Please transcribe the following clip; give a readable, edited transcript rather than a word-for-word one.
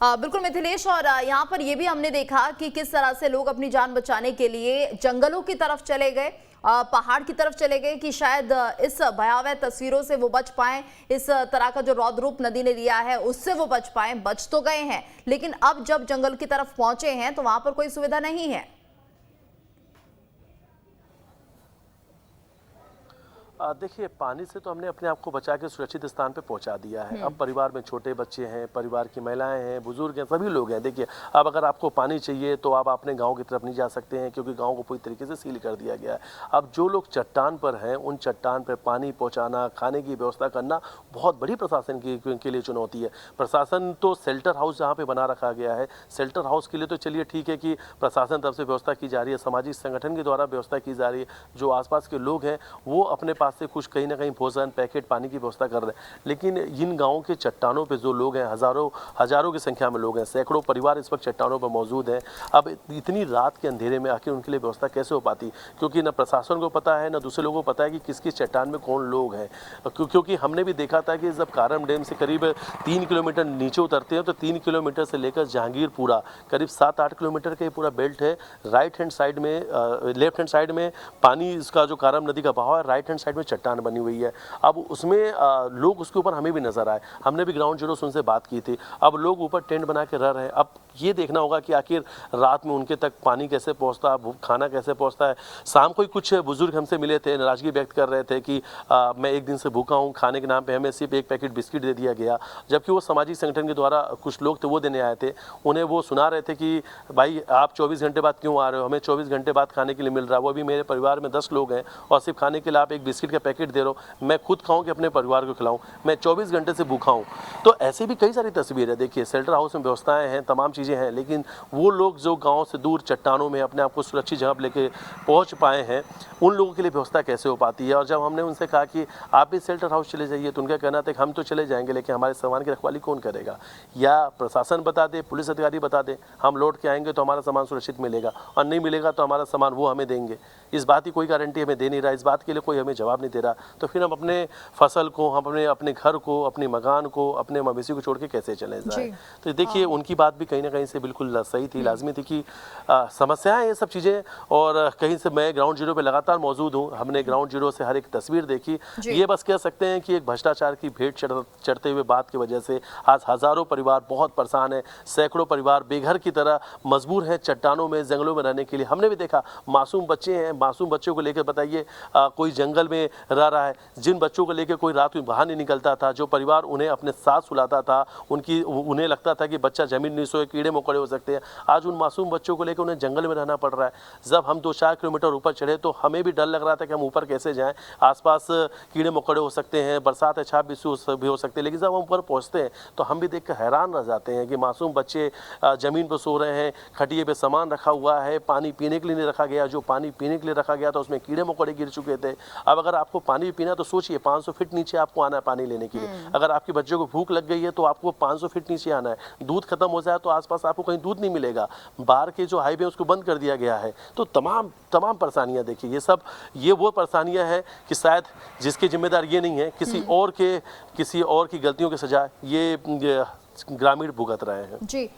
बिल्कुल मिथिलेश, और यहाँ पर ये भी हमने देखा कि किस तरह से लोग अपनी जान बचाने के लिए जंगलों की तरफ चले गए, पहाड़ की तरफ चले गए कि शायद इस भयावह तस्वीरों से वो बच पाएं, इस तरह का जो रौद्र रूप नदी ने लिया है उससे वो बच पाएं। बच तो गए हैं, लेकिन अब जब जंगल की तरफ पहुंचे हैं तो वहां पर कोई सुविधा नहीं है। देखिए, पानी से तो हमने अपने आप को बचा के सुरक्षित स्थान पे पहुंचा दिया है। अब परिवार में छोटे बच्चे हैं, परिवार की महिलाएं हैं, बुजुर्ग हैं, सभी लोग हैं। देखिए, अब अगर आपको पानी चाहिए तो आप अपने गांव की तरफ नहीं जा सकते हैं, क्योंकि गांव को पूरी तरीके से सील कर दिया गया है। अब जो लोग चट्टान पर हैं, उन चट्टान पर पानी पहुँचाना, खाने की व्यवस्था करना बहुत बड़ी प्रशासन के लिए चुनौती है। प्रशासन तो शेल्टर हाउस जहाँ पर बना रखा गया है, शेल्टर हाउस के लिए तो चलिए ठीक है कि प्रशासन तरफ से व्यवस्था की जा रही है, सामाजिक संगठन के द्वारा व्यवस्था की जा रही है। जो आसपास के लोग हैं वो अपने पास से कुछ कहीं ना कहीं भोजन, पैकेट, पानी की व्यवस्था कर रहे हैं। लेकिन इन गांवों के चट्टानों पे जो लोग हैं, हजारों की संख्या में लोग हैं, सैकड़ों परिवार इस वक्त चट्टानों पर मौजूद हैं। अब इतनी रात के अंधेरे में आखिर उनके लिए व्यवस्था कैसे हो पाती, क्योंकि न प्रशासन को पता है, न दूसरे लोगों को पता है कि किस किस चट्टान में कौन लोग हैं। क्योंकि हमने भी देखा था कि जब कारम डैम से करीब 3 किलोमीटर नीचे उतरते हैं तो 3 किलोमीटर से लेकर जहांगीरपुरा करीब 7-8 किलोमीटर का पूरा बेल्ट है। राइट हैंड साइड में, लेफ्ट हैंड साइड में पानी, इसका जो कारम नदी का बहाव है, राइट हैंड साइड में चट्टान बनी हुई है। अब उसमें लोग उसके ऊपर हमें भी नजर आए, हमने भी ग्राउंड जीरो से उनसे बात की थी। अब लोग ऊपर टेंट बना के रह रहे हैं। अब ये देखना होगा कि आखिर रात में उनके तक पानी कैसे पहुंचता है, खाना कैसे पहुंचता है। शाम को ही कुछ बुजुर्ग हमसे मिले थे, नाराजगी व्यक्त कर रहे थे कि मैं 1 दिन से भूखा हूँ, खाने के नाम पे हमें सिर्फ 1 पैकेट बिस्किट दे दिया गया। जबकि वो सामाजिक संगठन के द्वारा कुछ लोग थे वो देने आए थे, उन्हें वो सुना रहे थे कि भाई आप 24 घंटे बाद क्यों आ रहे हो, हमें 24 घंटे बाद खाने के लिए मिल रहा है। वो भी मेरे परिवार में 10 लोग हैं और सिर्फ खाने के लिए आप 1 बिस्किट का पैकेट दे रहे हो, मैं खुद खाऊं कि अपने परिवार को खिलाऊं, मैं 24 घंटे से भूखा हूं। तो ऐसी भी कई सारी तस्वीरें है। देखिए, शेल्टर हाउस में व्यवस्थाएं हैं, तमाम चीज़ें हैं, लेकिन वो लोग जो गांव से दूर चट्टानों में अपने आप को सुरक्षित जगह पर लेके पहुंच पाए हैं, उन लोगों के लिए व्यवस्था कैसे हो पाती है। और जब हमने उनसे कहा कि आप भी शेल्टर हाउस चले जाइए, तो उनका कहना था कि हम तो चले जाएंगे, लेकिन हमारे सामान की रखवाली कौन करेगा। या प्रशासन बता दे, पुलिस अधिकारी बता दे, हम लौट के आएंगे तो हमारा सामान सुरक्षित मिलेगा, और नहीं मिलेगा तो हमारा सामान वो हमें देंगे। इस बात की कोई गारंटी हमें दे नहीं रहा, इस बात के लिए कोई हमें जवाब नहीं दे रहा। तो फिर हम अपने फसल को, हम अपने घर को, अपने मकान को, अपने मवेशी को छोड़ के कैसे चले जाएं। तो देखिए, उनकी बात भी कहीं ना कहीं से बिल्कुल सही थी, लाजमी थी कि समस्याएं ये सब चीज़ें। और कहीं से मैं ग्राउंड जीरो पे लगातार मौजूद हूँ, हमने ग्राउंड जीरो से हर एक तस्वीर देखी। ये बस कह सकते हैं कि एक भ्रष्टाचार की भेंट चढ़ते हुए बात की वजह से आज हज़ारों परिवार बहुत परेशान है, सैकड़ों परिवार बेघर की तरह मजबूर हैं चट्टानों में, जंगलों में रहने के लिए। हमने भी देखा मासूम बच्चे हैं, मासूम बच्चों को लेकर बताइए, कोई जंगल में रह रहा है, जिन बच्चों को लेकर कोई रात में बाहर नहीं निकलता था, जो परिवार उन्हें अपने साथ सुलाता था, उन्हें लगता था कि बच्चा जमीन नहीं सोए, कीड़े मकोड़े हो सकते हैं, आज उन मासूम बच्चों को लेकर उन्हें जंगल में रहना पड़ रहा है। जब हम 2-4 किलोमीटर ऊपर चढ़े तो हमें भी डर लग रहा था कि हम ऊपर कैसे जाएं, आसपास कीड़े मकोड़े हो सकते हैं, बरसात है, छाप भी हो सकते हैं। लेकिन जब हम ऊपर पहुँचते हैं तो हम भी देख कर हैरान रह जाते हैं कि मासूम बच्चे ज़मीन पर सो रहे हैं, खटिए पे सामान रखा हुआ है, पानी पीने के लिए नहीं रखा गया, जो पानी पीने के लिए रखा गया था उसमें कीड़े मकोड़े गिर चुके थे। अब अगर आपको पानी पीना तो सोचिए 500 फीट नीचे आपको आना है पानी लेने के लिए। अगर आपके बच्चों को भूख लग गई है तो आपको 500 फीट नीचे आना है। दूध खत्म हो जाए तो आसपास आपको कहीं दूध नहीं मिलेगा, बाहर के जो हाईवे उसको बंद कर दिया गया है। तो तमाम परेशानियां देखिए, ये वो परेशानियां हैं कि शायद जिसके जिम्मेदार ये नहीं है, किसी और की गलतियों की सजा ये ग्रामीण भुगत रहे हैं। जी।